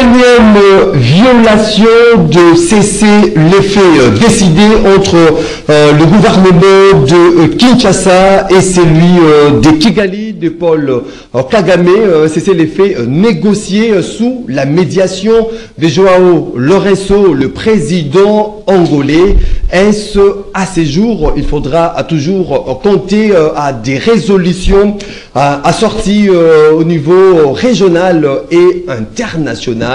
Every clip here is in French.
Énième violation de cessez-le-feu décidé entre le gouvernement de Kinshasa et celui de Kigali de Paul Kagame. Cessez-le-feu négocié sous la médiation de Joao Lourenço, le président angolais. Est-ce à ces jours, il faudra toujours compter à des résolutions assorties au niveau régional et international.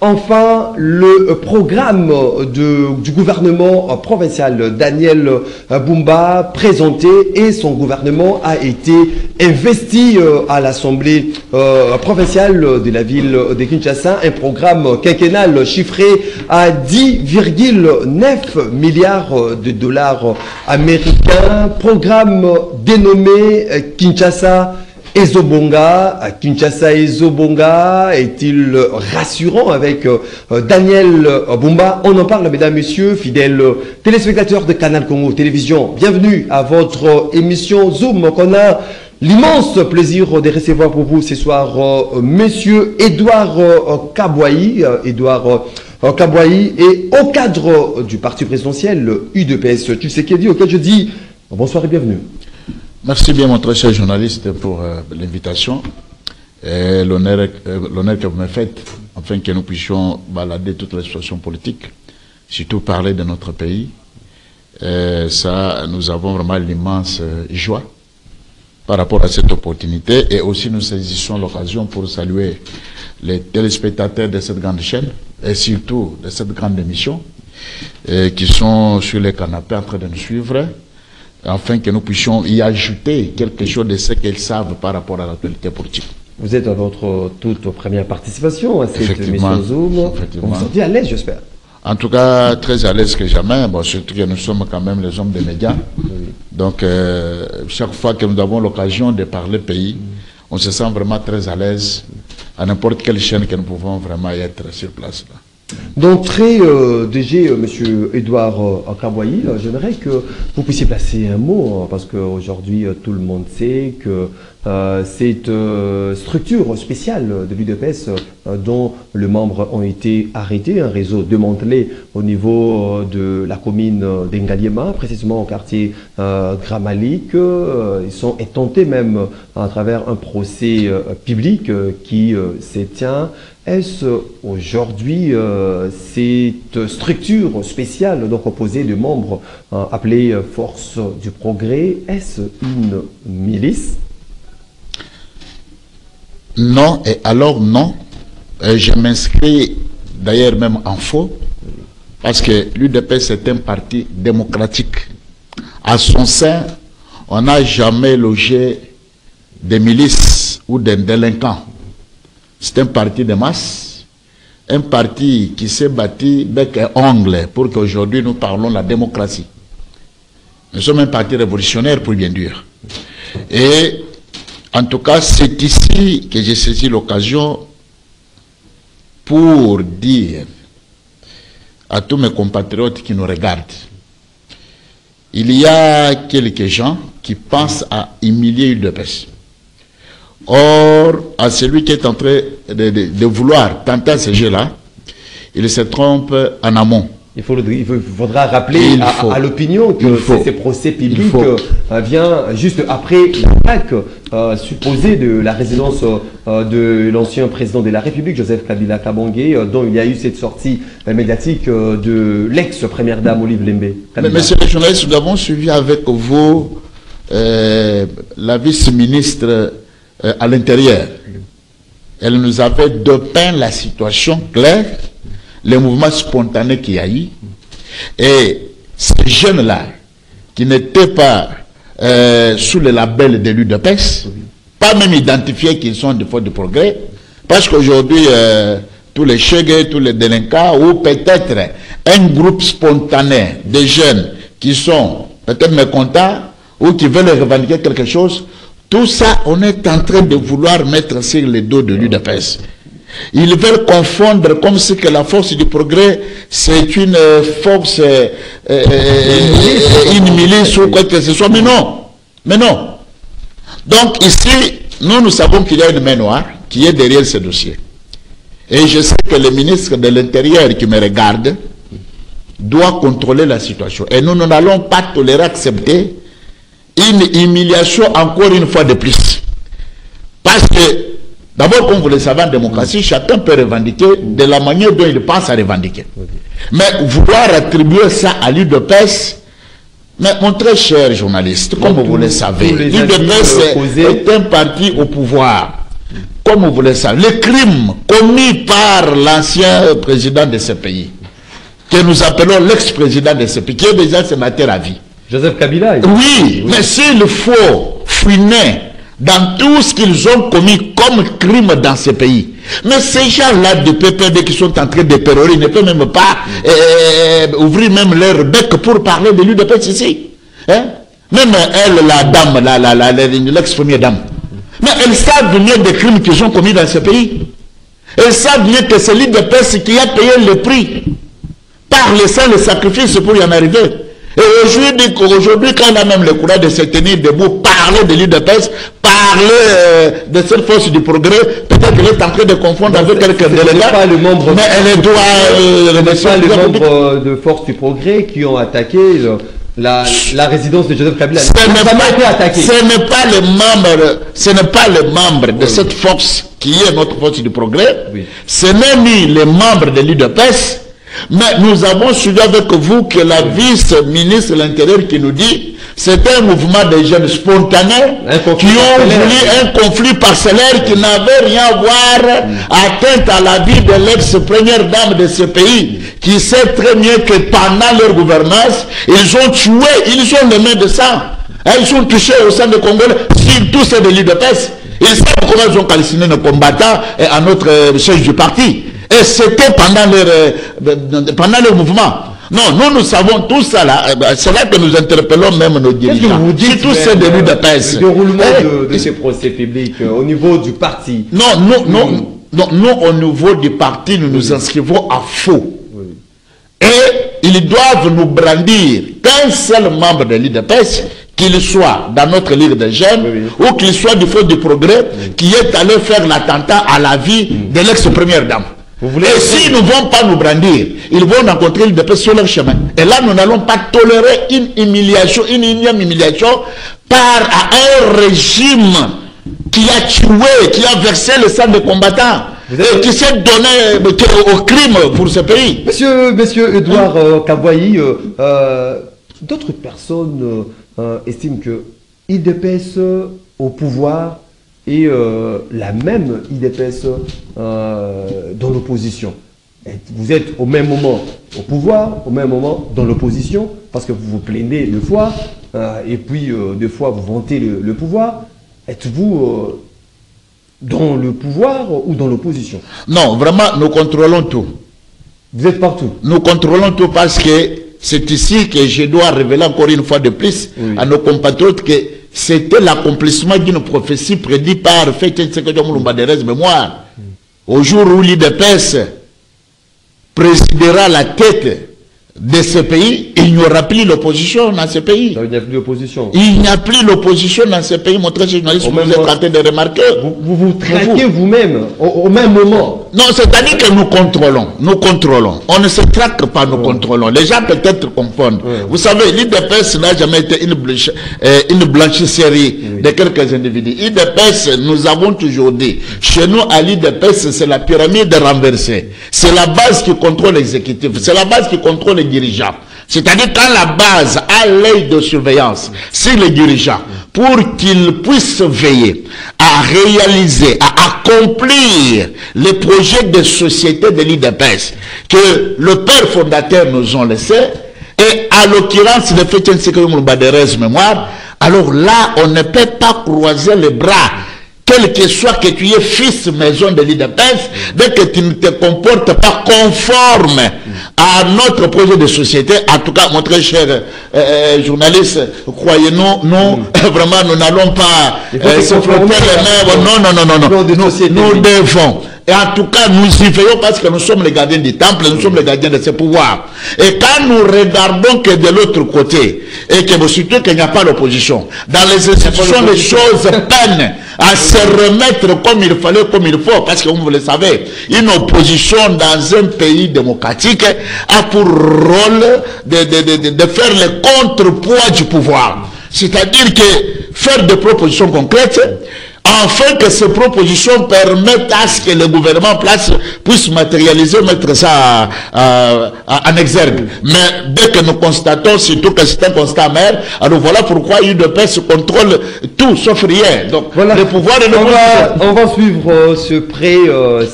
Enfin, le programme du gouvernement provincial Daniel Bumba présenté et son gouvernement a été investi à l'Assemblée provinciale de la ville de Kinshasa. Un programme quinquennal chiffré à 10,9 milliards de dollars américains. Programme dénommé Kinshasa Ezobonga. Kinshasa Ezobonga est-il rassurant avec Daniel Bumba? On en parle, mesdames, messieurs, fidèles téléspectateurs de Canal Congo Télévision. Bienvenue à votre émission Zoom qu'on a l'immense plaisir de recevoir pour vous ce soir monsieur Edouard Kabouayi. Kabouayi est au cadre du parti présidentiel UDPS Tshisekedi, auquel je dis bonsoir et bienvenue. Merci bien, mon très cher journaliste, pour l'invitation et l'honneur que vous me faites, afin que nous puissions balader toute la situation politique, surtout parler de notre pays. Ça, nous avons vraiment l'immense joie par rapport à cette opportunité, et aussi nous saisissons l'occasion pour saluer les téléspectateurs de cette grande chaîne et surtout de cette grande émission qui sont sur les canapés en train de nous suivre, afin que nous puissions y ajouter quelque chose de ce qu'ils savent par rapport à l'actualité politique. Vous êtes à votre toute première participation à cette émission Zoom. Vous vous sentez à l'aise, j'espère? En tout cas, très à l'aise que jamais. Bon, surtout que nous sommes quand même les hommes des médias. Oui. Donc, chaque fois que nous avons l'occasion de parler pays, on se sent vraiment très à l'aise à n'importe quelle chaîne que nous pouvons vraiment être sur place là. D'entrée, DG, M. Edouard Kabouayi, j'aimerais que vous puissiez placer un mot, parce qu'aujourd'hui, tout le monde sait que cette structure spéciale de l'UDPS, dont les membres ont été arrêtés, un réseau démantelé au niveau de la commune d'Engaliema, précisément au quartier Gramalik, ils sont intentés même à travers un procès public qui se tient. Est-ce aujourd'hui cette structure spéciale, donc composée de membres appelés Force du Progrès, est-ce une milice? Non, et alors non. Je m'inscris d'ailleurs même en faux, parce que l'UDPS est un parti démocratique. À son sein, on n'a jamais logé des milices ou des délinquants. C'est un parti de masse, un parti qui s'est bâti bec et ongle pour qu'aujourd'hui nous parlons de la démocratie. Nous sommes un parti révolutionnaire, pour bien dire. Et en tout cas, c'est ici que j'ai saisi l'occasion pour dire à tous mes compatriotes qui nous regardent, il y a quelques gens qui pensent à humilier l'UDPS. Or, à celui qui est en train de vouloir tenter ce jeu-là, il se trompe en amont. Il faudra rappeler à l'opinion que ces procès publics viennent juste après l'attaque supposée de la résidence de l'ancien président de la République, Joseph Kabila Kabange, dont il y a eu cette sortie médiatique de l'ex-première dame Olive Lembe. Monsieur le journaliste, nous avons suivi avec vous la vice-ministre à l'intérieur. Elle nous avait dépeint la situation claire, les mouvements spontanés qu'il y a eu, et ces jeunes-là, qui n'étaient pas sous le label de l'UDPS, pas même identifiés qu'ils sont de Force du Progrès, parce qu'aujourd'hui, tous les chègues, tous les délinquants, ou peut-être un groupe spontané de jeunes qui sont peut-être mécontents, ou qui veulent revendiquer quelque chose, tout ça, on est en train de vouloir mettre sur le dos de l'UDPS. Ils veulent confondre comme si que la force du progrès, c'est une force, une milice ou quoi que ce soit. Mais non. Mais non. Donc ici, nous savons qu'il y a une main noire qui est derrière ce dossier. Et je sais que le ministre de l'Intérieur qui me regarde doit contrôler la situation. Et nous n'allons pas tolérer, accepter une humiliation encore une fois de plus. Parce que, d'abord, comme vous le savez, en démocratie, chacun peut revendiquer de la manière dont il pense à revendiquer. Mais vouloir attribuer ça à l'UDPS, mais mon très cher journaliste, comme vous le savez, l'UDPS est un parti au pouvoir. Comme vous le savez, les crimes commis par l'ancien président de ce pays, que nous appelons l'ex-président de ce pays, qui est déjà sénateur à vie. Joseph Kabila. Oui, mais s'il faut fouiner dans tout ce qu'ils ont commis comme crime dans ce pays, mais ces gens-là de PPD qui sont en train de pérorer ne peuvent même pas ouvrir même leur bec pour parler de l'UDPS ici. Hein? Même elle, la dame, l'ex-première dame, mais elles savent bien des crimes qu'ils ont commis dans ce pays. Elles savent bien que c'est l'UDPS qui a payé le prix par le sang, le sacrifice pour y en arriver. Et aujourd'hui, quand on a même le courage de se tenir debout, parler de l'UDPS, parler de cette force du progrès, peut-être qu'elle est en train de confondre avec quelqu'un de l'État, mais elle doit... Ce pas les membres de force du progrès qui ont attaqué la résidence de Joseph Kabila. Ce n'est pas le membre de cette force qui est notre force du progrès, ce n'est ni les membres de l'UDPS. Mais nous avons suivi avec vous que la vice-ministre de l'Intérieur qui nous dit c'est un mouvement de jeunes spontanés qui ont voulu un conflit parcellaire qui n'avait rien à voir atteinte à la vie de l'ex-première dame de ce pays, qui sait très bien que pendant leur gouvernance, ils ont tué, ils ont les mains de sang. Ils ont touché au sein de Congolais, surtout ceux de l'UDPS. Ils savent comment ils ont calciné nos combattants à notre chef du parti. Et c'était pendant leur mouvement. Non, nous savons tout ça là. C'est là que nous interpellons même nos dirigeants. Qu'est-ce que vous dites c'est de l'UDPS. Le déroulement de ces procès publics au niveau du parti. Non, nous au niveau du parti, nous nous inscrivons à faux. Et ils doivent nous brandir qu'un seul membre de l'UDPS, qu'il soit dans notre ligue de jeunes, ou qu'il soit du Front du Progrès, qui est allé faire l'attentat à la vie de l'ex-première dame. Et s'ils ne vont pas nous brandir, ils vont rencontrer l'UDPS sur leur chemin. Et là, nous n'allons pas tolérer une humiliation, une énième humiliation par un régime qui a tué, qui a versé le sang des combattants, et qui s'est donné au crime pour ce pays. Monsieur Edouard Kabouayi, d'autres personnes estiment que l'UDPS au pouvoir et la même UDPS dans l'opposition. Vous êtes au même moment au pouvoir, au même moment dans l'opposition, parce que vous vous plaignez deux fois, et puis deux fois vous vantez le pouvoir. Êtes-vous dans le pouvoir ou dans l'opposition? Non, vraiment, nous contrôlons tout. Vous êtes partout? Nous contrôlons tout parce que c'est ici que je dois révéler encore une fois de plus à nos compatriotes que c'était l'accomplissement d'une prophétie prédite par Fétien Tsekedi Moulumba de Rez Mémoire. Au jour où l'UDPS présidera la tête de ce pays, il n'y aura plus l'opposition dans ce pays. Il n'y a plus d'opposition. Il n'y a plus l'opposition dans ce pays, mon très journaliste, vous êtes en train de remarquer. Vous traquez vous-même au même moment. Non, c'est-à-dire que nous contrôlons. On ne se traque pas, nous contrôlons. Les gens peut-être confondent. Vous savez, l'UDPS n'a jamais été une blanchisserie de quelques individus. l'UDPS, nous avons toujours dit, chez nous, à l'UDPS, c'est la pyramide renversée. C'est la base qui contrôle l'exécutif. C'est la base qui contrôle les dirigeants. C'est-à-dire quand la base a l'œil de surveillance sur les dirigeants pour qu'ils puissent veiller à réaliser, à accomplir les projets de société de l'UDPS que le père fondateur nous a laissé, et à l'occurrence de Fétien Tsekedi Moulumba de Rez Mémoire, alors là, on ne peut pas croiser les bras. Quel que soit que tu es fils maison de l'UDPS, dès que tu ne te comportes pas conforme à notre projet de société, en tout cas, mon très cher journaliste, croyez-nous, nous, vraiment, nous n'allons pas se frotter les mains. Non. Nous devons Et en tout cas, nous y veillons parce que nous sommes les gardiens du temple, nous sommes les gardiens de ce pouvoir. Et quand nous regardons que de l'autre côté, et que surtout qu'il n'y a pas d'opposition, dans les institutions, les choses peinent à se remettre comme il fallait, comme il faut, parce que vous le savez, une opposition dans un pays démocratique a pour rôle de faire le contrepoids du pouvoir. C'est-à-dire que faire des propositions concrètes, afin que ces propositions permettent à ce que le gouvernement puisse matérialiser, mettre ça en exergue. Mais dès que nous constatons, surtout que c'est un constat amer, alors voilà pourquoi UDPS contrôle tout, sauf rien. Donc, voilà. Le pouvoir et le on va suivre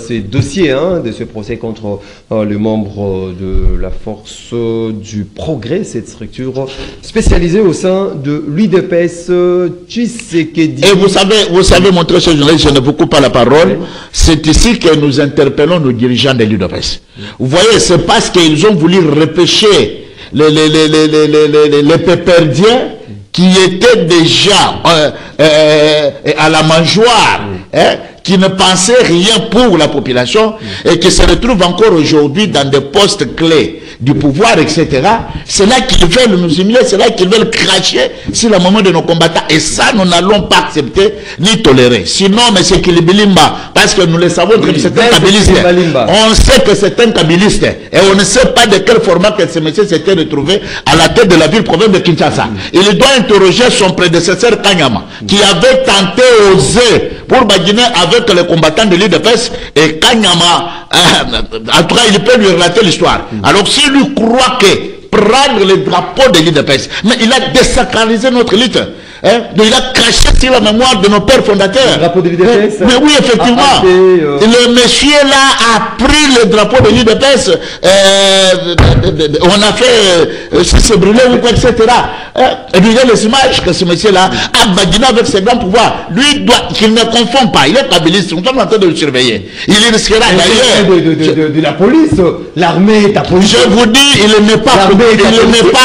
ces dossiers de ce procès contre le membre de la Force du Progrès, cette structure spécialisée au sein de l'UDPS Tshisekedi. Et vous savez, mon très cher journaliste, je ne vous coupe pas la parole. C'est ici que nous interpellons nos dirigeants de l'UDPS. Vous voyez, c'est parce qu'ils ont voulu repêcher les péperdiens qui étaient déjà à la mangeoire, qui ne pensaient rien pour la population et qui se retrouvent encore aujourd'hui dans des postes clés du pouvoir, etc. C'est là qu'ils veulent nous humilier, c'est là qu'ils veulent cracher sur le moment de nos combattants. Et ça, nous n'allons pas accepter ni tolérer. Sinon, M. Kilibilimba, parce que nous le savons que c'est un kabiliste. On sait que c'est un kabiliste. Et on ne sait pas de quel format que ce monsieur s'était retrouvé à la tête de la ville-province de Kinshasa. Il doit interroger son prédécesseur Kanyama, qui avait tenté, osé, pour baginer avec les combattants de l'UDPS, et Kanyama, en tout cas, il peut lui relater l'histoire. Alors, s'il lui croit que prendre le drapeau de l'UDPS, mais il a désacralisé notre lutte. Il a craché sur la mémoire de nos pères fondateurs. Le drapeau de l'UDPS. Mais oui, effectivement. Le monsieur là a pris le drapeau de l'UDPS. On a fait se brûler ou quoi, etc. Et il y a les images que ce monsieur là a badiné avec ses grands pouvoirs. Lui, qu'il ne confond pas. Il est kabiliste. On est en train de le surveiller. Il risquera d'ailleurs. De la police. L'armée est à politique. Je vous dis, il n'est pas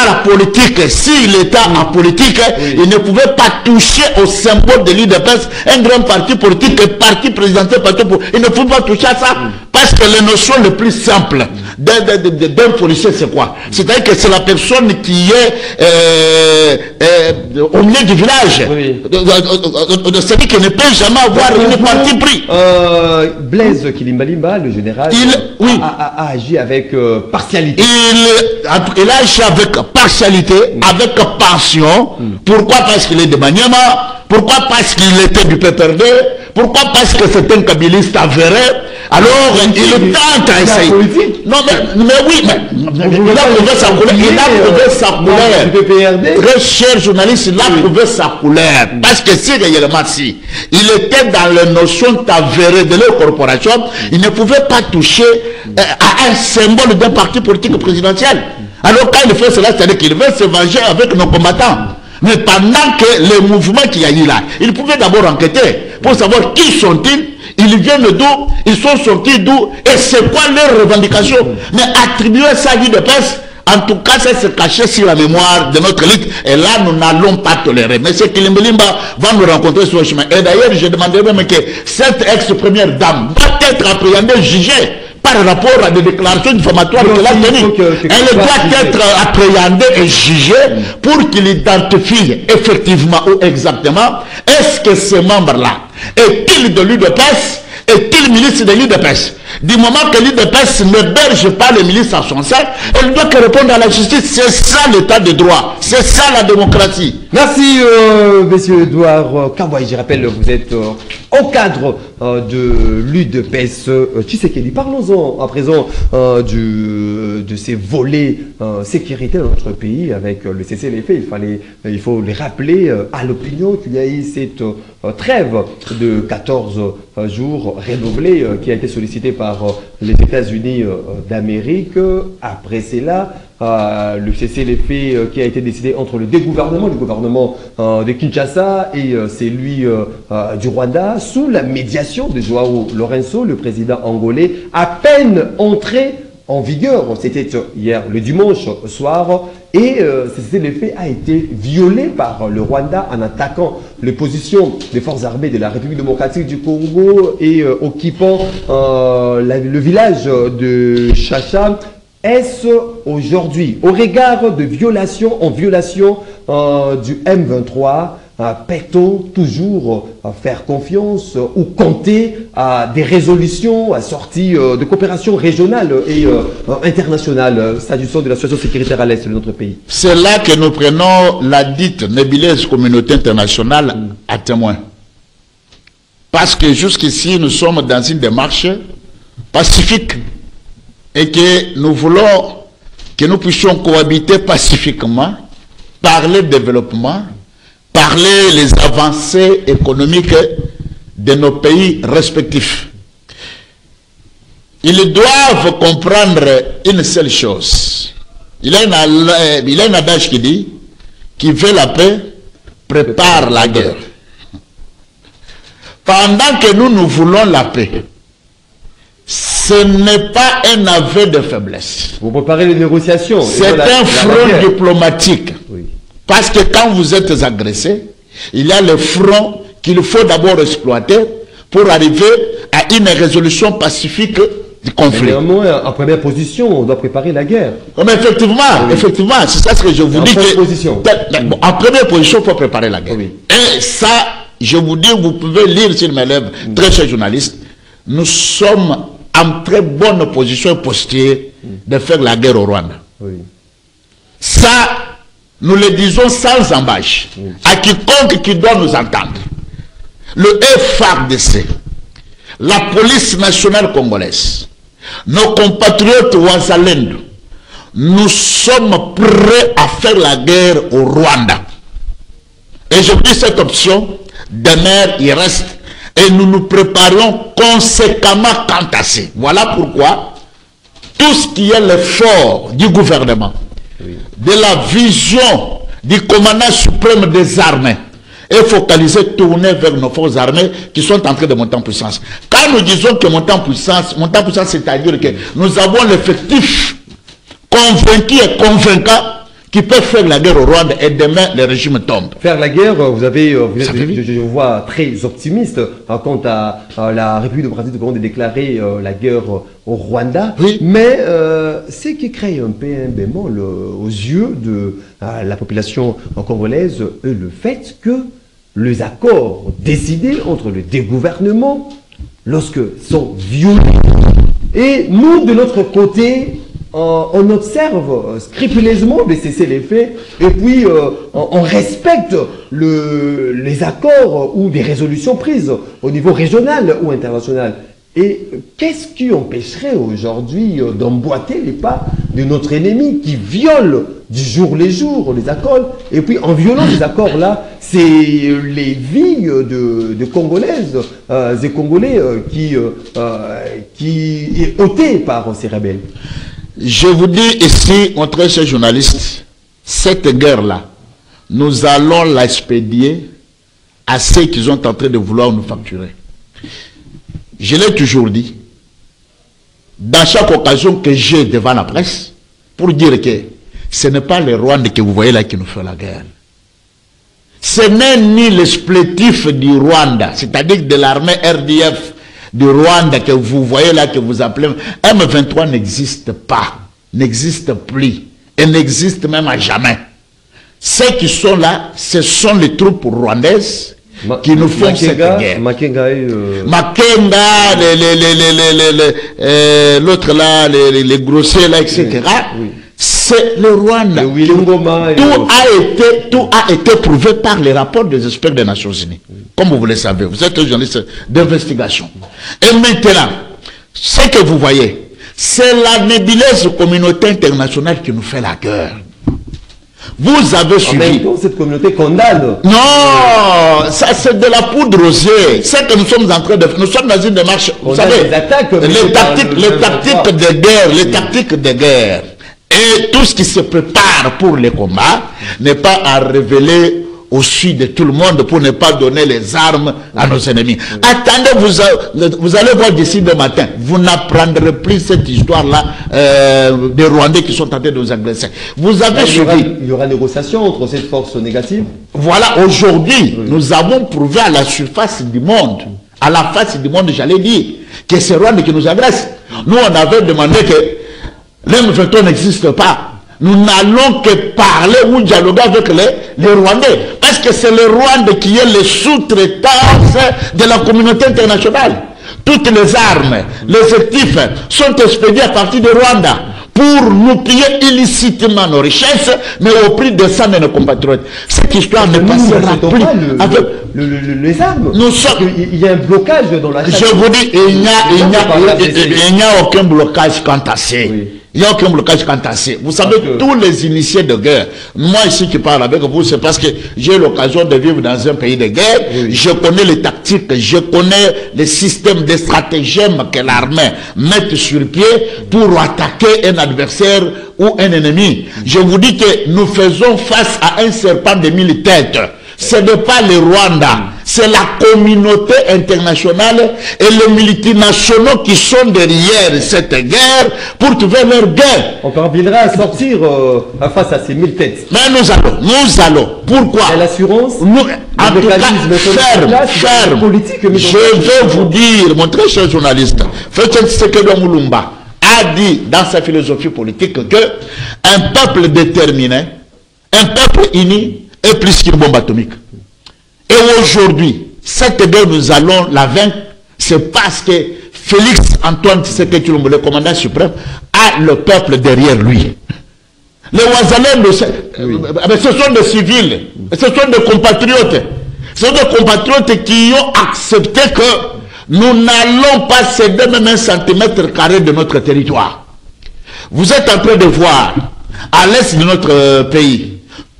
la politique. S'il était en politique, il ne pouvait pas toucher au symbole de l'UDPS, un grand parti politique, un parti présidentiel, il ne faut pas toucher à ça. Parce que les notions les plus simples d'un policier, c'est quoi? C'est-à-dire que c'est la personne qui est au milieu du village. C'est-à-dire qu'il ne peut jamais avoir une partie pris. Blaise Kilimbalimba, le général, a agi avec partialité. Il a agi avec partialité, avec passion. Pourquoi? Parce qu'il est de Maniema. Pourquoi? Parce qu'il était du PPRD. Pourquoi? Parce que c'est un kabiliste avéré. Alors, il tente à essayer. Non, mais oui, mais il a prouvé sa couleur. Il a prouvé sa couleur. Très cher journaliste, il a prouvé sa couleur. Parce que si réellement, si il était dans les notions avérées de leur corporation, il ne pouvait pas toucher à un symbole d'un parti politique présidentiel. Alors, quand il fait cela, c'est-à-dire qu'il veut se venger avec nos combattants. Mais pendant que le mouvement qu'il y a eu là, il pouvait d'abord enquêter pour savoir qui sont-ils, ils viennent d'où, ils sont sortis d'où, et c'est quoi leurs revendications. Mais attribuer ça à l'UDPS, en tout cas, ça se cachait sur la mémoire de notre lutte, et là, nous n'allons pas tolérer. M. Kilimbalimba va nous rencontrer sur le chemin. Et d'ailleurs, je demanderais même que cette ex-première dame doit être appréhendée, jugée, par rapport à des déclarations diffamatoires qu'elle a tenues. Elle doit être appréhendée et jugée pour qu'il identifie effectivement ou exactement est-ce que ce membre-là est-il de l'UDPS, est-il ministre de l'UDPS. Du moment que l'UDPS n'héberge pas les milices à son sein, elle doit que répondre à la justice. C'est ça l'état de droit, c'est ça la démocratie. Merci, monsieur Edouard Kawai. Je rappelle, vous êtes au cadre de l'UDPS Tshisekedi. Parlons-en à présent de ces volets sécurité dans notre pays avec le cessez-le-feu. Il faut les rappeler à l'opinion qu'il y a eu cette trêve de 14 jours renouvelée qui a été sollicitée par les États-Unis d'Amérique. Après cela, le cessez-le-feu qui a été décidé entre le gouvernement de Kinshasa et celui du Rwanda sous la médiation de Joao Lourenço, le président angolais, à peine entré en vigueur. C'était hier le dimanche soir. Et cessez-le-feu a été violé par le Rwanda en attaquant les positions des forces armées de la République démocratique du Congo et occupant le village de Chacha. Est-ce aujourd'hui, au regard de violation en violation du M23, peut-on toujours faire confiance ou compter à des résolutions assorties de coopération régionale et internationale s'agissant de la situation sécuritaire à l'est de notre pays? C'est là que nous prenons la dite nébuleuse communauté internationale à témoin. Parce que jusqu'ici, nous sommes dans une démarche pacifique et que nous voulons que nous puissions cohabiter pacifiquement, parler développement, parler les avancées économiques de nos pays respectifs. Ils doivent comprendre une seule chose. Il y a un adage qui dit qui veut la paix prépare la guerre. Pendant que nous voulons la paix, ce n'est pas un aveu de faiblesse. Vous préparez les négociations. C'est un front diplomatique. Oui. Parce que quand vous êtes agressé, il y a le front qu'il faut d'abord exploiter pour arriver à une résolution pacifique du conflit. Néanmoins, en première position, on doit préparer la guerre. Mais effectivement, oui. Effectivement, c'est ça ce que je vous dis. Bon, en première position, il faut préparer la guerre. Oui. Et ça, je vous dis, vous pouvez lire sur mes lèvres, très chers journalistes, nous sommes en très bonne position posture de faire la guerre au Rwanda. Oui. Ça, nous le disons sans embâche, à quiconque qui doit nous entendre. Le FARDC, la police nationale congolaise, nos compatriotes Wazalendo, nous sommes prêts à faire la guerre au Rwanda. Et je dis cette option, demeure, il reste, et nous nous préparons conséquemment quant à ça. Voilà pourquoi tout ce qui est l'effort du gouvernement, de la vision du commandant suprême des armées, est focalisé, tourné vers nos forces armées qui sont en train de monter en puissance. Quand nous disons que monter en puissance, c'est-à-dire que nous avons l'effectif convaincu et convaincant qui peut faire la guerre au Rwanda et demain le régime tombe. Faire la guerre, vous êtes, je vois très optimiste quant à la République démocratique du Congo de déclarer la guerre au Rwanda. Oui. Mais ce qui crée un peu un bémol aux yeux de la population congolaise est le fait que les accords décidés entre les deux gouvernements, lorsque sont violés, et nous de notre côté, on observe scrupuleusement de cesser les faits et puis on respecte les accords ou des résolutions prises au niveau régional ou international. Et qu'est-ce qui empêcherait aujourd'hui d'emboîter les pas de notre ennemi qui viole du jour les jours les accords? Et puis en violant ces accords-là, c'est les vies de Congolaises et Congolais qui est ôté par ces rebelles. Je vous dis ici, mon très cher journaliste, cette guerre-là, nous allons l'expédier à ceux qui sont en train de vouloir nous facturer. Je l'ai toujours dit, dans chaque occasion que j'ai devant la presse, pour dire que ce n'est pas les Rwandais que vous voyez là qui nous font la guerre. Ce n'est ni le supplétif du Rwanda, c'est-à-dire de l'armée RDF du Rwanda que vous voyez là, que vous appelez M23 n'existe pas, n'existe plus, et n'existe même à jamais. Ceux qui sont là, ce sont les troupes rwandaises qui nous font cette guerre. Makenga, l'autre là, les grossiers là, etc. Oui. C'est le Rwanda. Tout a été prouvé par les rapports des experts des Nations Unies. Comme vous le savez, vous êtes un journaliste d'investigation. Et maintenant, ce que vous voyez, c'est la nébuleuse communauté internationale qui nous fait la guerre. Vous avez suivi. Cette communauté condamne. Non, ça c'est de la poudre aux yeux. C'est que nous sommes en train de faire. Nous sommes dans une démarche. Vous savez, les tactiques de guerre. Et tout ce qui se prépare pour les combats n'est pas à révéler au-dessus de tout le monde pour ne pas donner les armes à nos ennemis. Attendez, vous allez voir d'ici le matin, vous n'apprendrez plus cette histoire-là des Rwandais qui sont en train de nous agresser. Vous avez il y aura négociation entre cette force négative. Voilà, aujourd'hui, nous avons prouvé à la surface du monde, à la face du monde, j'allais dire, que c'est Rwanda qui nous agresse. Nous, on avait demandé que l'M23 n'existe pas. Nous n'allons que parler ou dialoguer avec les Rwandais. Parce que c'est le Rwanda qui est le sous-traitance de la communauté internationale. Toutes les armes, les actifs sont expédiés à partir de Rwanda pour nous piller illicitement nos richesses, mais au prix de ça de nos compatriotes. Cette histoire ne passera plus avec les armes. Il y a un blocage dans la chaîne. Je vous dis, il n'y a aucun blocage quant à ça. Oui. Il n'y a aucun blocage quant à ça. Vous savez, tous les initiés de guerre, moi ici qui parle avec vous, c'est parce que j'ai eu l'occasion de vivre dans un pays de guerre. Oui. Je connais les tactiques, je connais les systèmes de stratagèmes que l'armée met sur pied pour attaquer un adversaire ou un ennemi. Je vous dis que nous faisons face à un serpent de 1000 têtes. Ce n'est pas le Rwanda, c'est la communauté internationale et les multinationaux qui sont derrière cette guerre pour trouver leur gain. On parviendra à sortir face à ces 1000 têtes. Mais nous allons. Pourquoi? Et l'assurance, en tout cas, ferme. Je vais vous dire, mon très cher journaliste, Félix Tshisekedi Mulumba a dit dans sa philosophie politique que un peuple déterminé, un peuple uni, est plus qu'une bombe atomique. Et aujourd'hui, cette guerre, nous allons la vaincre, c'est parce que Félix Antoine Tshisekedi Tshilombo, le commandant suprême, a le peuple derrière lui. Les Ouazalais, ce sont des civils, ce sont des compatriotes. Ce sont des compatriotes qui ont accepté que nous n'allons pas céder même un centimètre carré de notre territoire. Vous êtes en train de voir, à l'est de notre pays,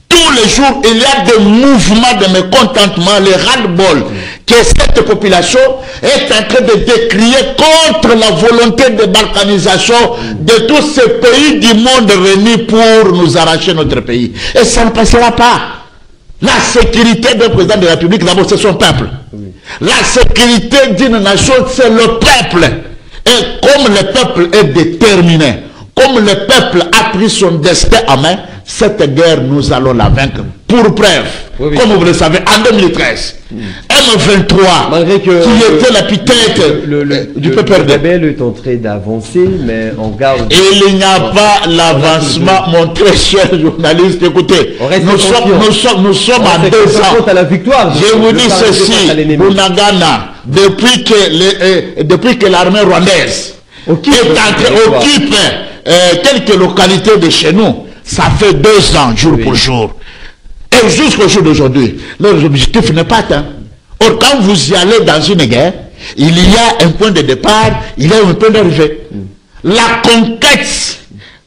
tous les jours, il y a des mouvements de mécontentement, les ras-le-bol, que cette population est en train de décrier contre la volonté de balkanisation de tous ces pays du monde réunis pour nous arracher notre pays. Et ça ne passera pas. La sécurité d'un président de la République, d'abord, c'est son peuple. La sécurité d'une nation, c'est le peuple. Et comme le peuple est déterminé, comme le peuple a pris son destin en main, cette guerre, nous allons la vaincre. Pour preuve, comme vous le savez, en 2013, M23, qui était la pitette du PPRD. Le rebelle est en train d'avancer, mais on garde... Il n'y a pas l'avancement, mon très cher journaliste. Écoutez, nous sommes à 2 ans. À la victoire, je vous dis ceci, Bunagana, depuis que l'armée rwandaise occupe quelques localités de chez nous, ça fait 2 ans, jour pour jour. Et jusqu'au jour d'aujourd'hui, leur objectif n'est pas atteint. Or, quand vous y allez dans une guerre, il y a un point de départ, il y a un point d'arrivée. La conquête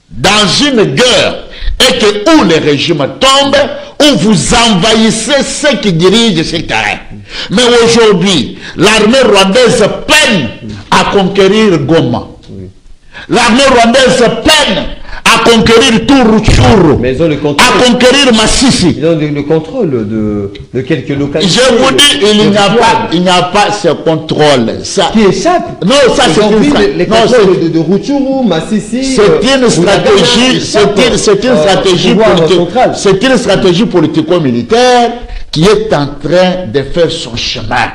dans une guerre est que où les régimes tombent, où vous envahissez ceux qui dirigent ces terrains. Mais aujourd'hui, l'armée rwandaise peine à conquérir Goma. L'armée rwandaise peine à conquérir tout Rutshuru, à conquérir Massissi. Ils ont le contrôle de quelques localités. Je vous dis, il n'y a pas ce contrôle. Ça, qui échappe. Non, ça c'est une stratégie. De Rutshuru, Massissi. C'est une stratégie politico-militaire qui est en train de faire son chemin.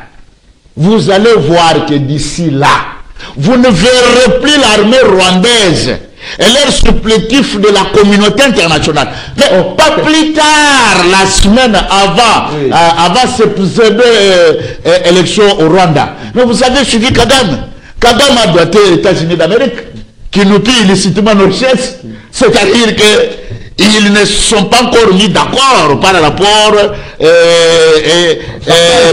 Vous allez voir que d'ici là, vous ne verrez plus l'armée rwandaise et leur supplétif de la communauté internationale. Mais pas plus tard, la semaine avant ces élections au Rwanda. Mais vous avez suivi Kagame. Kagame a doigté les États-Unis d'Amérique, qui nous pillent illicitement nos richesses. C'est-à-dire qu'ils ne sont pas encore mis d'accord par rapport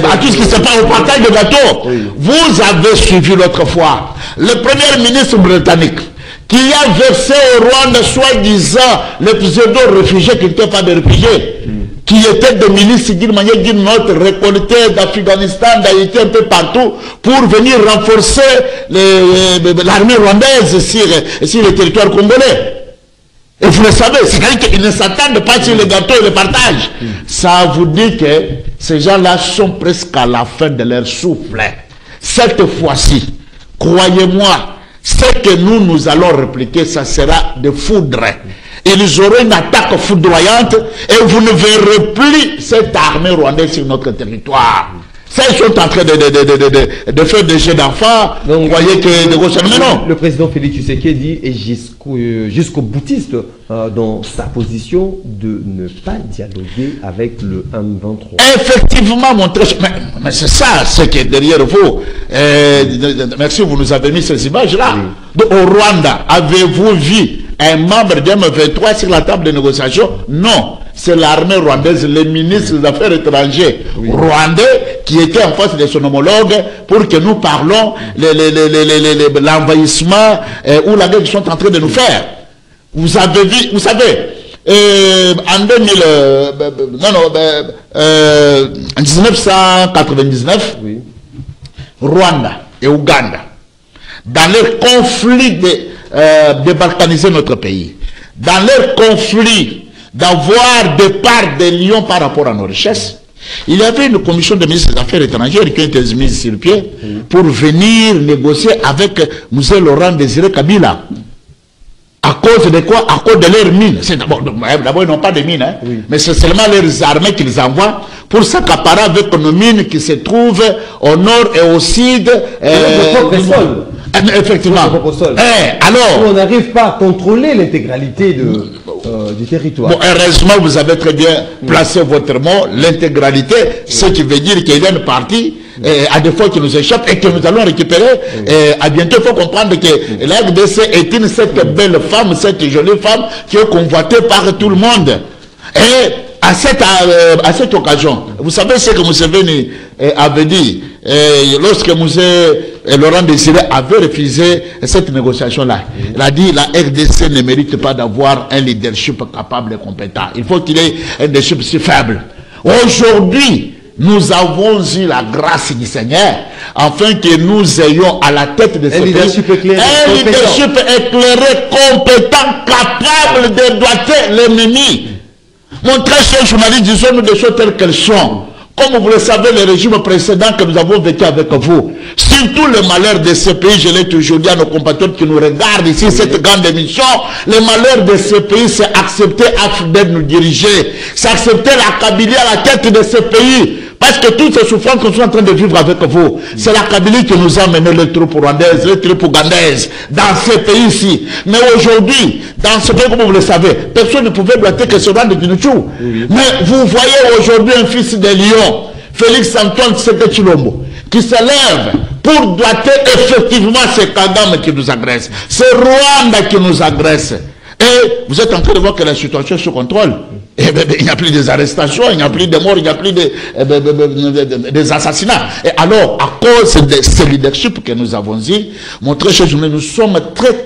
à tout ce qui se passe au partage de gâteaux. Oui. Vous avez suivi l'autre fois le premier ministre britannique qui a versé au Rwanda, soi-disant, les pseudo-réfugiés qui n'étaient pas des réfugiés, qui étaient des milices d'une manière ou d'une autre, récoltés d'Afghanistan, d'Haïti, un peu partout, pour venir renforcer l'armée rwandaise sur le territoire congolais. Et Et vous le savez, c'est-à-dire qu'ils ne s'attendent pas sur le gâteau et le partage. Ça vous dit que ces gens-là sont presque à la fin de leur souffle. Cette fois-ci, croyez-moi, ce que nous allons répliquer, ça sera de foudre. Ils auront une attaque foudroyante et vous ne verrez plus cette armée rwandaise sur notre territoire. Ça, ils sont en train de faire des jeux d'enfants. Vous voyez que de gauche, mais non. Le président Félix Tshisekedi est jusqu'au boutiste dans sa position de ne pas dialoguer avec le M23. Effectivement, mon très cher, mais c'est ça ce qui est derrière vous. Merci, vous nous avez mis ces images-là. Oui. Au Rwanda, avez-vous vu un membre du M23 sur la table de négociation? Non. C'est l'armée rwandaise, le ministre des Affaires étrangères rwandais qui était en face de son homologue pour que nous parlons l'envahissement ou la guerre qu'ils sont en train de nous faire. Vous avez vu, vous savez, en 1999, Rwanda et Ouganda, dans leur conflit de balkaniser notre pays, dans leur conflit d'avoir des parts des lions par rapport à nos richesses, il y avait une commission de ministres des Affaires étrangères qui a été mise sur pied pour venir négocier avec M. Laurent Désiré Kabila. À cause de quoi? À cause de leurs mines. D'abord, ils n'ont pas de mines, hein, mais c'est seulement leurs armées qu'ils envoient pour s'accaparer avec nos mines qui se trouvent au nord et au sud. Effectivement. Alors, on n'arrive pas à contrôler l'intégralité du territoire. Bon, heureusement, vous avez très bien placé votre mot, l'intégralité, ce qui veut dire qu'il y a une partie, à des fois qui nous échappe et que nous allons récupérer. À bientôt, il faut comprendre que la RDC est cette belle femme, cette jolie femme qui est convoitée par tout le monde. Et à cette occasion, vous savez ce que Museveni avait dit lorsque Laurent Désiré avait refusé cette négociation-là. Il a dit la RDC ne mérite pas d'avoir un leadership capable et compétent. Il faut qu'il ait un leadership si faible. Aujourd'hui, nous avons eu la grâce du Seigneur afin que nous ayons à la tête de ce pays un leadership éclairé, compétent, capable de doiter l'ennemi. Mon très cher journaliste, disons-nous des choses telles qu'elles sont. Comme vous le savez, les régimes précédents que nous avons vécu avec vous, surtout le malheur de ce pays, je l'ai toujours dit à nos compatriotes qui nous regardent ici, cette grande émission, le malheur de ce pays, c'est accepter de nous diriger, c'est accepter la Kabylie à la tête de ce pays. Parce que toutes ces souffrances que nous sommes en train de vivre avec vous, c'est la Kabylie qui nous a mené les troupes rwandaises, les troupes ougandaises, dans ces pays-ci. Mais aujourd'hui, dans ce pays, comme vous le savez, personne ne pouvait doiter que ce Rwanda du Nuchou. Mais vous voyez aujourd'hui un fils de Lion, Félix Antoine Tshisekedi Tshilombo, qui se lève pour doiter effectivement ces Kagame qui nous agressent, ces Rwanda qui nous agressent. Et vous êtes en train de voir que la situation est sous contrôle. Et il n'y a plus des arrestations, il n'y a plus de morts, il n'y a plus des assassinats. Et alors, à cause de ce leadership que nous avons eu, mon très cher journée, nous sommes très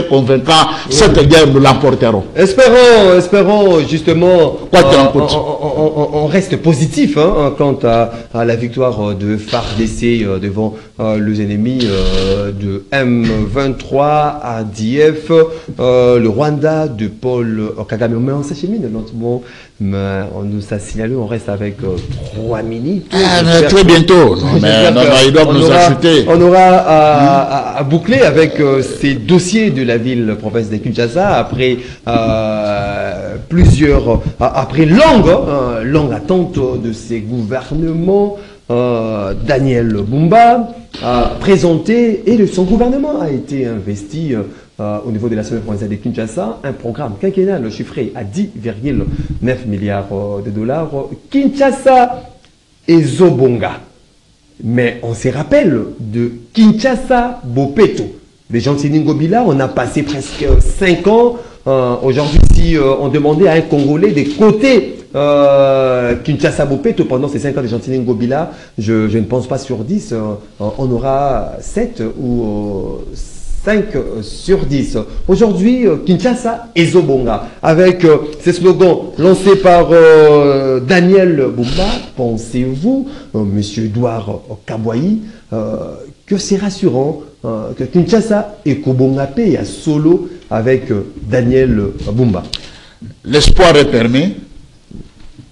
convaincants, cette guerre, nous l'emporterons. Espérons justement, on reste positif quant à la victoire de FARDC devant les ennemis de M23, ADF, le Rwanda de Paul Kagame. Mais on s'achemine lentement. Mais on nous a signalé, on reste avec 3 minutes. Très bientôt. Il doit nous ajouter. On aura à boucler avec ces dossiers de la ville province de Kinshasa après après longue attente de ces gouvernements. Daniel Bumba a présenté et son gouvernement a été investi au niveau de l'Assemblée provinciale de Kinshasa, un programme quinquennal chiffré à 10,9 milliards de dollars. Kinshasa et Zobonga. Mais on se rappelle de Kinshasa Bopeto. Les gens de Séningobila, on a passé presque 5 ans. Aujourd'hui, si on demandait à un Congolais de côté Kinshasa Bopeto pendant ces 5 ans de Gentini Ngobila, je ne pense pas sur 10, on aura 7 ou 5 sur 10. Aujourd'hui, Kinshasa et Zobonga, avec ces slogans lancés par Daniel Bumba, pensez-vous, M. Edouard Kabouaï, que c'est rassurant que Kinshasa et Kobonga paient à Solo avec Daniel Bumba. L'espoir est permis.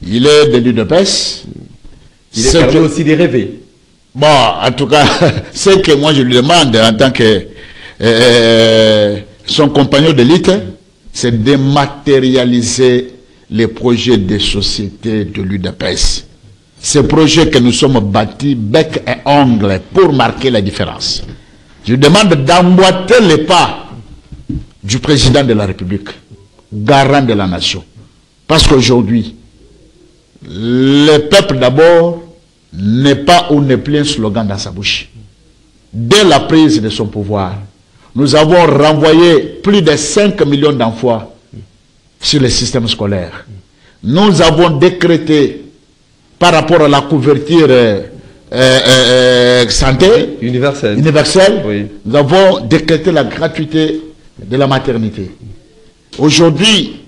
Il est de l'UDPS. Il est permis aussi de rêver. Bon, en tout cas, ce que moi je lui demande en tant que son compagnon d'élite, c'est de matérialiser les projets des sociétés de l'UDPS. Ces projets que nous sommes bâtis bec et ongle pour marquer la différence. Je lui demande d'emboîter les pas du président de la République, garant de la nation. Parce qu'aujourd'hui, le peuple d'abord n'est pas ou n'est plus un slogan dans sa bouche. Dès la prise de son pouvoir, nous avons renvoyé plus de 5 millions d'enfants sur le système scolaire. Nous avons décrété par rapport à la couverture santé universelle, oui. Nous avons décrété la gratuité de la maternité. Aujourd'hui,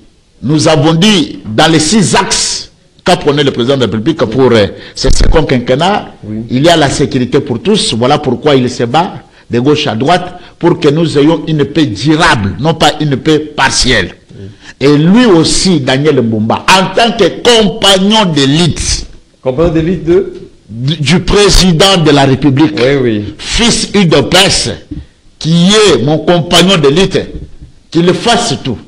nous avons dit dans les 6 axes qu'a prôné le président de la République pour ce second quinquennat, oui. Il y a la sécurité pour tous. Voilà pourquoi il se bat de gauche à droite pour que nous ayons une paix durable, non pas une paix partielle. Oui. Et lui aussi, Daniel Bumba, en tant que compagnon d'élite, du président de la République, oui, oui. Fils UDPS, qui est mon compagnon d'élite, qu'il fasse tout.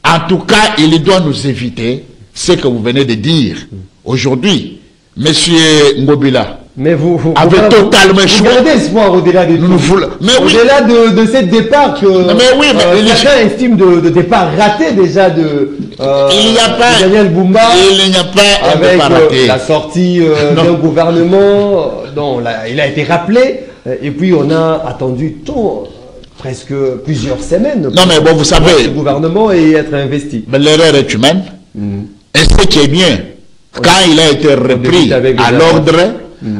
En tout cas, il doit nous éviter ce que vous venez de dire. Aujourd'hui, monsieur Ngobila, mais vous avez totalement choisi. Vous gardez espoir au-delà de tout. Au-delà de ce départ que certains estiment de départ raté déjà de Daniel Bumba. Il n'y a pas avec la sortie d'un gouvernement dont il a été rappelé. Et puis on a attendu presque plusieurs semaines pour vous savez, ce gouvernement et être investi. L'erreur est humaine. Et ce qui est bien, quand il a été repris à l'ordre,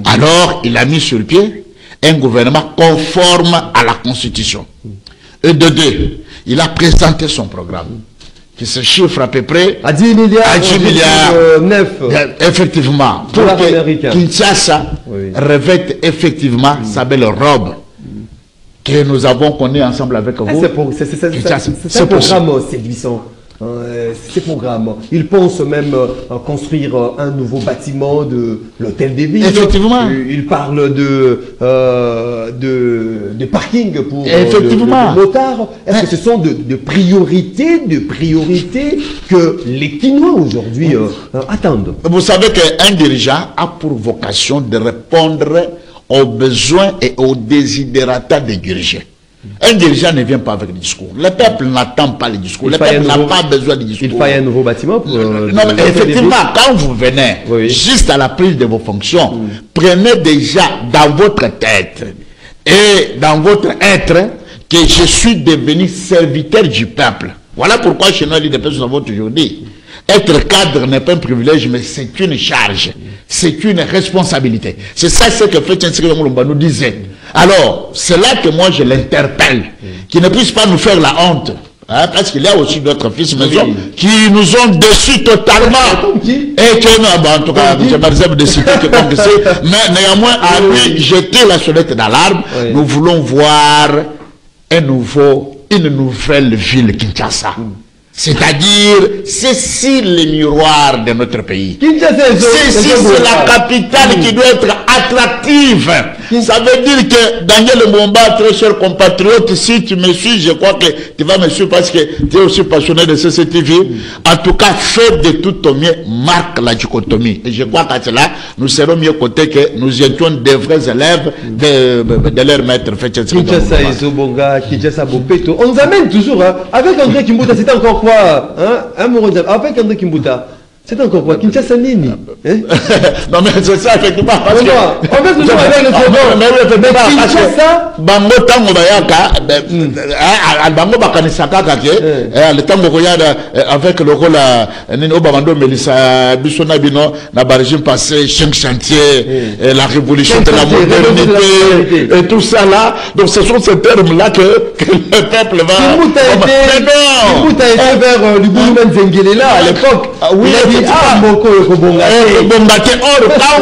alors il a mis sur pied un gouvernement conforme à la Constitution. Et de deux, il a présenté son programme, qui se chiffre à peu près à 10 milliards 9. Effectivement, pour que Kinshasa revête effectivement sa belle robe que nous avons connue ensemble avec vous. C'est un programme séduisant. Ces programmes, ils pensent même construire un nouveau bâtiment de l'hôtel des villes. Effectivement. Ils parlent de parking pour effectivement. de motards. Est-ce que ce sont de priorités que les Kinois aujourd'hui attendent? Vous savez qu'un dirigeant a pour vocation de répondre aux besoins et aux desiderata des dirigeants. Un dirigeant ne vient pas avec des discours. Le peuple n'attend pas les discours. Le peuple n'a pas besoin de discours. Il faut un nouveau bâtiment pour... non, mais effectivement, quand vous venez, juste à la prise de vos fonctions, prenez déjà dans votre tête et dans votre être que je suis devenu serviteur du peuple. Voilà pourquoi chez nous, l'UDPS, nous avons toujours dit, être cadre n'est pas un privilège, mais c'est une charge. C'est une responsabilité. C'est ça ce que Frédéric Tshisekedi nous disait. Alors, c'est là que moi je l'interpelle, qu'il ne puisse pas nous faire la honte. Hein, parce qu'il y a aussi d'autres fils maison qui nous ont déçus totalement. Et que nous, en tout cas, je me réserve de citer que comme c'est, mais néanmoins, à lui jeter la sonnette d'alarme, nous voulons voir une nouvelle ville Kinshasa. C'est-à-dire, c'est le miroir de notre pays. C'est la capitale qui doit être attractive. Ça veut dire que Daniel Bumba, très cher compatriote, si tu me suis, je crois que tu vas me suivre parce que tu es aussi passionné de CCTV. En tout cas, fais de tout ton mieux, marque la dichotomie. Et je crois qu'à cela, nous serons mieux côté que nous étions des vrais élèves de leur maître. Kinshasa, Izobonga, Kinshasa, Bopeto. On nous amène toujours, hein, avec André Kimbuta, c'était encore quoi, hein, avec André Kimbuta. C'est encore quoi? Kinshasa Nini? Non mais c'est ça effectivement. Parce que on fait toujours avec le slogan. Mais Kinshasa, bango tango bayaka, bango bakanisaka kake, le tango koyada avec le rôle nini obamando melisa bisona bino na barigime passé 5 chantiers, la révolution de la modernité et tout ça là. Donc ce sont ces termes là que le peuple va. Kimbuta était vers le gouvernement Zengelela à l'époque. Oui. Or, quand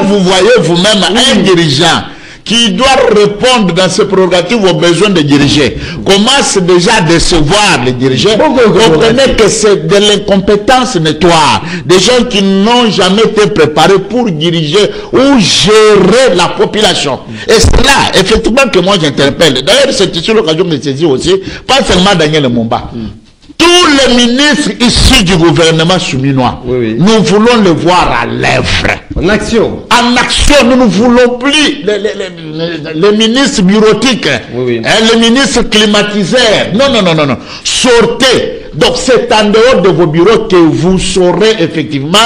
vous voyez vous-même un dirigeant qui doit répondre dans ses prérogatives aux besoins des dirigeants, commence déjà à décevoir les dirigeants, comprenez que c'est de l'incompétence notoire, des gens qui n'ont jamais été préparés pour diriger ou gérer la population. Et c'est là, effectivement, que moi j'interpelle. D'ailleurs, c'est ici l'occasion de saisir aussi, pas seulement Daniel Mumba. Tous les ministres issus du gouvernement souminois, nous voulons le voir à l'œuvre. En action. En action, nous ne voulons plus les ministres bureautiques, les ministres climatiseurs. Non, non, non, non, non. Sortez. Donc c'est en dehors de vos bureaux que vous saurez effectivement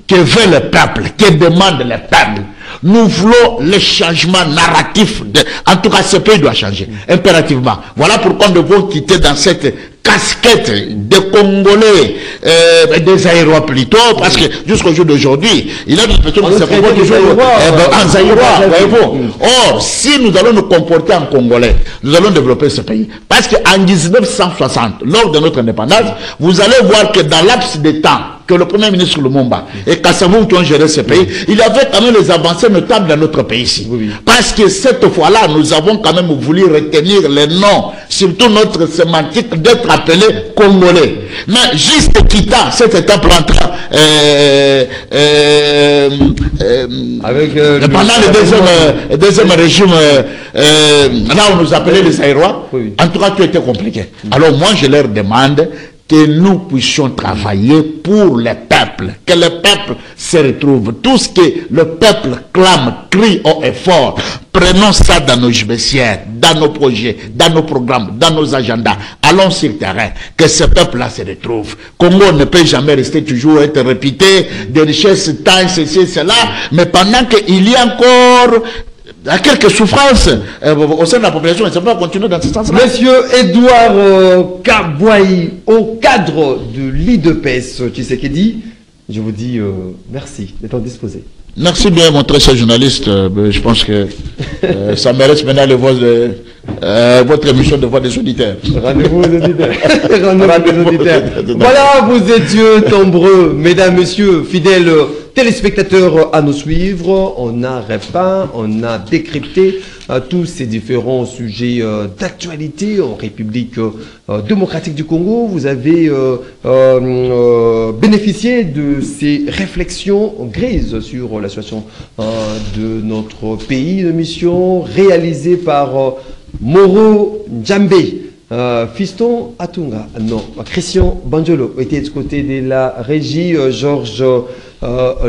que veut le peuple, que demande le peuple. Nous voulons le changement narratif. En tout cas, ce pays doit changer, impérativement. Voilà pourquoi nous devons quitter dans cette casquette des Congolais, des Zaïrois plutôt, parce que jusqu'au jour d'aujourd'hui, il y a des personnes qui se comportent toujours en Zaïrois, voyez-vous. Or, si nous allons nous comporter en Congolais, nous allons développer ce pays. Parce qu'en 1960, lors de notre indépendance, vous allez voir que dans laps de temps, que le premier ministre Lumumba et Kassavou qui ont géré ce pays, il avait quand même les avancées notables dans notre pays ici. Parce que cette fois-là, nous avons quand même voulu retenir les noms, surtout notre sémantique, d'être appelés Congolais. Mais juste quittant cette étape rentrant, avec pendant le deuxième régime, là où on nous appelait les Zaïrois, en tout cas tout était compliqué. Alors moi je leur demande que nous puissions travailler pour le peuple, que le peuple se retrouve. Tout ce que le peuple clame, crie haut et fort, prenons ça dans nos judiciaires, dans nos projets, dans nos programmes, dans nos agendas. Allons sur le terrain, que ce peuple-là se retrouve. Congo ne peut jamais rester toujours être répété, des richesses, tant, ceci, cela, mais pendant qu'il y a encore quelques souffrances au sein de la population, et ça va continuer dans ce sens-là. Monsieur Edouard Kabouaï, au cadre de l'IDPS Tshisekedi, je vous dis merci d'être disposé. Merci bien, mon très cher journaliste. Je pense que ça mérite maintenant le voix de votre émission de voix des auditeurs. Rendez-vous aux auditeurs. Rendez-vous aux auditeurs. Voilà, vous étiez nombreux, mesdames, messieurs, fidèles téléspectateurs à nous suivre. On a repeint, on a décrypté tous ces différents sujets d'actualité en République démocratique du Congo. Vous avez bénéficié de ces réflexions grises sur la situation de notre pays, une mission réalisée par Moro Djambé. Fiston Atunga, non, Christian Banjolo était du côté de la régie, Georges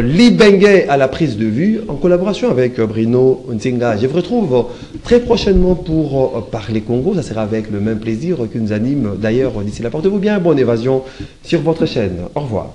Libengue à la prise de vue, en collaboration avec Bruno Nzinga. Je vous retrouve très prochainement pour parler Congo, ça sera avec le même plaisir qui nous anime d'ailleurs d'ici là. Portez-vous bien, bonne évasion sur votre chaîne. Au revoir.